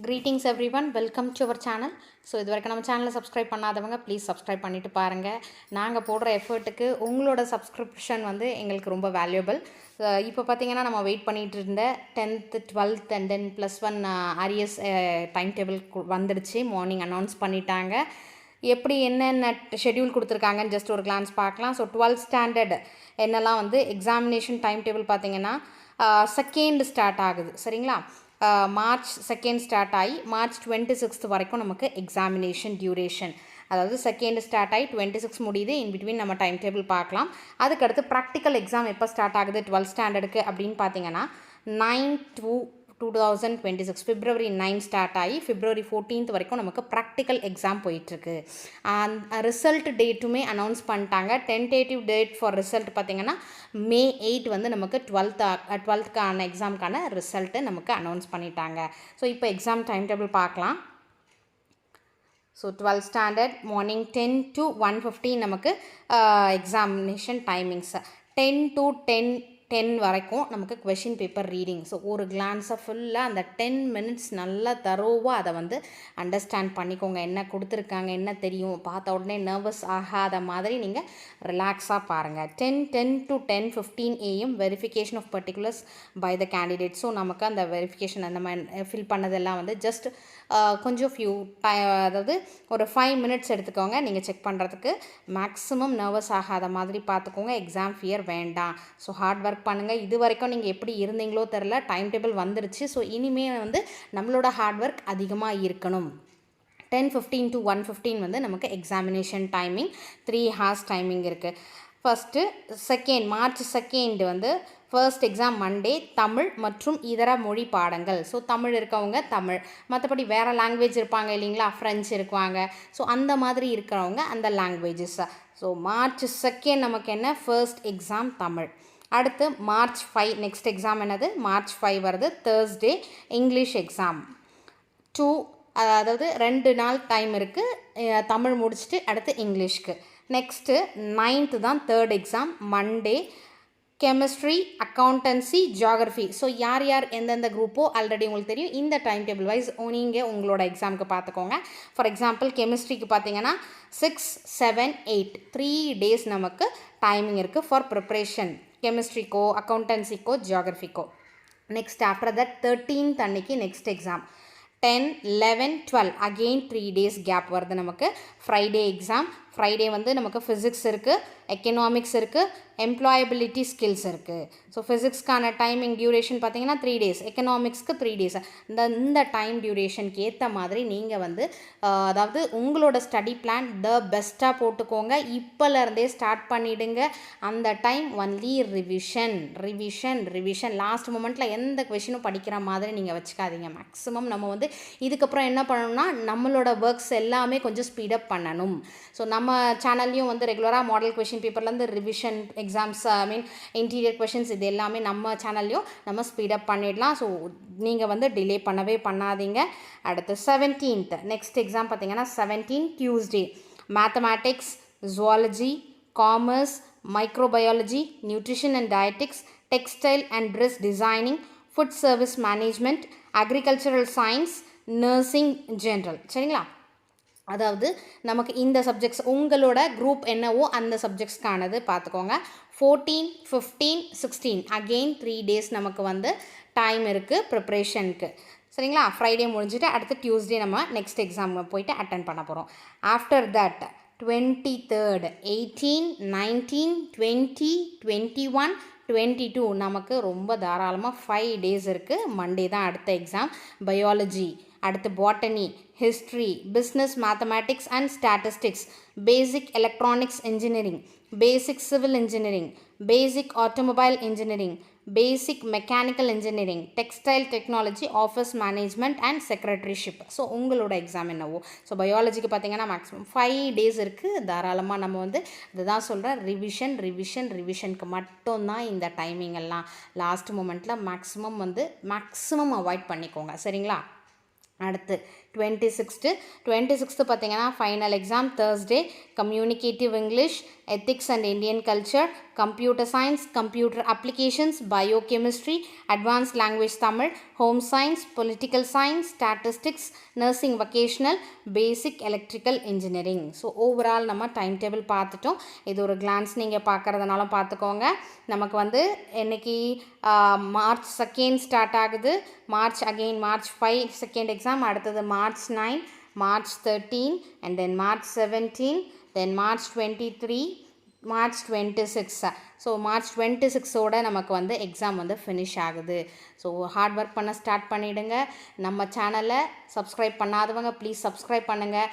Greetings everyone, welcome to our channel. So இது வரைக்கும் நம்ம சேனலை சப்ஸ்கிரைப் பண்ணாதவங்க ப்ளீஸ் சப்ஸ்கிரைப் பண்ணிவிட்டு பாருங்கள். நாங்கள் போடுற எஃபர்ட்டுக்கு உங்களோட சப்ஸ்கிரிப்ஷன் வந்து எங்களுக்கு ரொம்ப வேல்யூபிள். இப்போ பார்த்தீங்கன்னா நம்ம வெயிட் பண்ணிகிட்டு இருந்த 10th 12th and then +1 aureus time table வந்துடுச்சு. மார்னிங் அனௌன்ஸ் பண்ணிட்டாங்க. எப்படி என்னென்ன ஷெட்யூல் கொடுத்துருக்காங்கன்னு ஜஸ்ட் ஒரு கிளான்ஸ் பார்க்கலாம். ஸோ 12th ஸ்டாண்டர்ட் என்னெல்லாம் வந்து எக்ஸாமினேஷன் டைம் டேபிள் பார்த்தீங்கன்னா 2nd ஸ்டார்ட் ஆகுது. சரிங்களா? மார்ச் 2nd ஸ்டார்ட் ஆகி மார்ச் 26th வரைக்கும் நமக்கு எக்ஸாமினேஷன் டியூரேஷன். அதாவது 2nd ஸ்டார்ட் ஆகி 26 முடியுது. இன் பிட்வீன் நம்ம டைம் டேபிள் பார்க்கலாம். அதுக்கடுத்து ப்ராக்டிக்கல் எக்ஸாம் எப்போ ஸ்டார்ட் ஆகுது 12th ஸ்டாண்டர்டுக்கு அப்படின்னு பார்த்தீங்கன்னா 9/2/2026 February 9 ஸ்டார்ட் ஆகி February 14th வரைக்கும் நமக்கு ப்ராக்டிக்கல் எக்ஸாம் போயிட்டுருக்கு. ரிசல்ட் டேட்டுமே அனௌன்ஸ் பண்ணிட்டாங்க. டென்டேட்டிவ் டேட் ஃபார் ரிசல்ட் பார்த்திங்கன்னா May 8 வந்து நமக்கு 12th எக்ஸாமுக்கான ரிசல்ட்டு நமக்கு அனௌன்ஸ் பண்ணிட்டாங்க. ஸோ இப்போ எக்ஸாம் டைம் டேபிள் பார்க்கலாம். So 12th standard morning 10 to 1:15 நமக்கு எக்ஸாமினேஷன் டைமிங்ஸ். 10 to 10 வரைக்கும் நமக்கு கொஷின் பேப்பர் ரீடிங். ஸோ ஒரு கிளான்ஸாக ஃபுல்லாக அந்த 10 minutes நல்லா தரோவாக அதை வந்து அண்டர்ஸ்டாண்ட் பண்ணிக்கோங்க. என்ன கொடுத்துருக்காங்க, என்ன தெரியும், பார்த்த உடனே நர்வஸ் ஆகாத மாதிரி நீங்கள் ரிலாக்ஸாக பாருங்கள். 10 to 10:15 AM verification of particulars by the candidate. So நமக்கு அந்த வெரிஃபிகேஷன் அந்த மாதிரி ஃபில் பண்ணதெல்லாம் வந்து ஜஸ்ட் கொஞ்சம் அதாவது ஒரு 5 minutes எடுத்துக்கோங்க நீங்கள் செக் பண்ணுறதுக்கு. மேக்ஸிமம் நர்வஸ் ஆகாத மாதிரி பார்த்துக்கோங்க. எக்ஸாம் ஃபியர் வேண்டாம். ஸோ ஹார்ட் ஒர்க் பண்ணுங்கள். இது வரைக்கும் நீங்கள் எப்படி இருந்தீங்களோ தெரில, டைம் டேபிள் வந்துருச்சு. ஸோ இனிமேல் வந்து நம்மளோட ஹார்ட் ஒர்க் அதிகமாக இருக்கணும். 10:15 to 1:15 வந்து நமக்கு எக்ஸாமினேஷன் டைமிங். 3 hours டைமிங் இருக்குது. மார்ச் 2 வந்து ஃபர்ஸ்ட் எக்ஸாம் மண்டே, தமிழ் மற்றும் இதர மொழி பாடங்கள். ஸோ தமிழ் இருக்கவங்க தமிழ், மற்றபடி வேறு லாங்குவேஜ் இருப்பாங்க இல்லைங்களா, ஃப்ரெஞ்சு இருக்குவாங்க. ஸோ அந்த மாதிரி இருக்கிறவங்க அந்த லாங்குவேஜஸ். ஸோ மார்ச் 2 நமக்கு என்ன ஃபர்ஸ்ட் எக்ஸாம் தமிழ். அடுத்து மார்ச் 5 நெக்ஸ்ட் எக்ஸாம் என்னது, மார்ச் 5 வருது தேர்ஸ்டே இங்கிலீஷ் எக்ஸாம். அதாவது 2 நாள் டைம் இருக்குது. தமிழ் முடிச்சுட்டு அடுத்து இங்கிலீஷ்க்கு. நெக்ஸ்ட்டு 9th தான் third exam Monday, chemistry, accountancy, geography. So யார் யார் எந்தெந்த குரூப்போ ஆல்ரெடி உங்களுக்கு தெரியும். இந்த டைம் டேபிள் வைஸ் நீங்கள் உங்களோட எக்ஸாமுக்கு பார்த்துக்கோங்க. ஃபார் எக்ஸாம்பிள் கெமிஸ்ட்ரிக்கு பார்த்தீங்கன்னா 6, 7, 8 3 days நமக்கு டைமிங் இருக்குது ஃபார் ப்ரிப்ரேஷன் கெமிஸ்ட்ரிக்கோ அக்கௌண்டன்சிக்கோ ஜியாகிரஃபிக்கோ. நெக்ஸ்ட் ஆஃப்டர் தட் 13th அன்னைக்கு next exam. 10, 11, 12 again 3 days gap வருது நமக்கு. Friday exam. ஃப்ரைடே வந்து நமக்கு ஃபிசிக்ஸ் இருக்குது, எக்கனாமிக்ஸ் இருக்குது, எம்ப்ளாயபிலிட்டி ஸ்கில்ஸ் இருக்குது. ஸோ ஃபிசிக்ஸ்க்கான டைமிங் டியூரேஷன் பார்த்தீங்கன்னா 3 days, எக்கனாமிக்ஸ்க்கு 3 days. இந்த டைம் டியூரேஷனுக்கு ஏற்ற மாதிரி நீங்கள் வந்து அதாவது உங்களோட ஸ்டடி பிளான் பெஸ்ட்டாக போட்டுக்கோங்க. இப்போலேருந்தே ஸ்டார்ட் பண்ணிவிடுங்க. அந்த டைம் ஒன்லி ரிவிஷன். லாஸ்ட் மொமெண்ட்டில் எந்த கொஷினும் படிக்கிற மாதிரி நீங்கள் வச்சுக்காதீங்க. மேக்ஸிமம் நம்ம வந்து இதுக்கப்புறம் என்ன பண்ணணும்னா நம்மளோட ஒர்க்ஸ் எல்லாமே கொஞ்சம் ஸ்பீடப் பண்ணணும். ஸோ நம்ம சேனல்லையும் வந்து ரெகுலராக மாடல் கொஷின் பேப்பர்லேருந்து ரிவிஷன் எக்ஸாம்ஸ் இன்டீரியர் கொஷின்ஸ் இது எல்லாமே நம்ம சேனல்லையும் நம்ம ஸ்பீடப் பண்ணிடலாம். ஸோ நீங்கள் வந்து டிலே பண்ணவே பண்ணாதீங்க. அடுத்து 17th நெக்ஸ்ட் எக்ஸாம் பார்த்தீங்கன்னா 17 Tuesday mathematics, zoology, commerce, microbiology, nutrition and dietetics, textile and dress designing, food service management, agricultural science, nursing, general. சரிங்களா? அதாவது நமக்கு இந்த சப்ஜெக்ட்ஸ் உங்களோட குரூப் என்னவோ அந்த சப்ஜெக்ட்ஸ்க்கானது பார்த்துக்கோங்க. 14, 15, 16 அகெயின் 3 days நமக்கு வந்து டைம் இருக்குது ப்ரிப்ரேஷனுக்கு. சரிங்களா? ஃப்ரைடே முடிஞ்சுட்டு அடுத்து டியூஸ்டே நம்ம நெக்ஸ்ட் எக்ஸாம் போயிட்டு அட்டன் பண்ண போகிறோம். ஆஃப்டர் தட் 23rd 18, 19, 20, 21, 22 நமக்கு ரொம்ப தாராளமாக 5 days இருக்குது. மண்டே தான் அடுத்த எக்ஸாம். பயாலஜி, அடுத்து botany, history, business mathematics and statistics, basic electronics engineering, basic civil engineering, basic automobile engineering, basic mechanical engineering, textile technology, office management and secretaryship. So உங்களோட exam என்னவோ. So பயாலஜிக்கு பார்த்தீங்கன்னா maximum 5 days இருக்குது. தாராளமாக நம்ம வந்து இதுதான் சொல்கிறேன், ரிவிஷனுக்கு மட்டும்தான் இந்த டைமிங் எல்லாம். லாஸ்ட் மூமெண்ட்டில் மேக்ஸிமம் அவாய்ட் பண்ணிக்கோங்க. சரிங்களா? அடுத்து 26th பார்த்தீங்கன்னா final exam Thursday, communicative English, ethics and Indian culture, computer science, computer applications, biochemistry, advanced language Tamil, home science, political science, statistics, nursing vocational, basic electrical engineering. So overall நம்ம time table பார்த்துட்டோம். இது ஒரு glands நீங்கள் பார்க்குறதுனாலும் பார்த்துக்கோங்க. நமக்கு வந்து இன்னைக்கு March 2 start ஆகுது. மார்ச் 5 செகண்ட் எக்ஸாம், அடுத்தது March 9, March 13 and then March 17, then March 23, March 26. So March 26ஓட நமக்கு வந்து எக்ஸாம் வந்து ஃபினிஷ் ஆகுது. ஸோ ஹார்ட் ஒர்க் பண்ண ஸ்டார்ட் பண்ணிவிடுங்க. நம்ம சேனலை சப்ஸ்கிரைப் பண்ணாதவங்க ப்ளீஸ் சப்ஸ்கிரைப் பண்ணுங்கள்.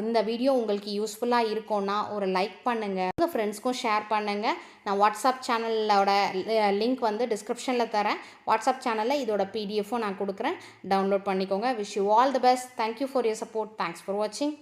இந்த வீடியோ உங்களுக்கு யூஸ்ஃபுல்லாக இருக்கும்னா ஒரு லைக் பண்ணுங்கள், உங்கள் ஃப்ரெண்ட்ஸ்க்கும் ஷேர் பண்ணுங்கள். நான் வாட்ஸ்அப் சேனலோட லிங்க் வந்து டிஸ்கிரிப்ஷனில் தரேன். வாட்ஸ்அப் சேனலில் இதோட பிடிஎஃப்பும் நான் கொடுக்குறேன், டவுன்லோட் பண்ணிக்கோங்க. Wish you all the best. Thank you for your support. Thanks for வாட்சிங்.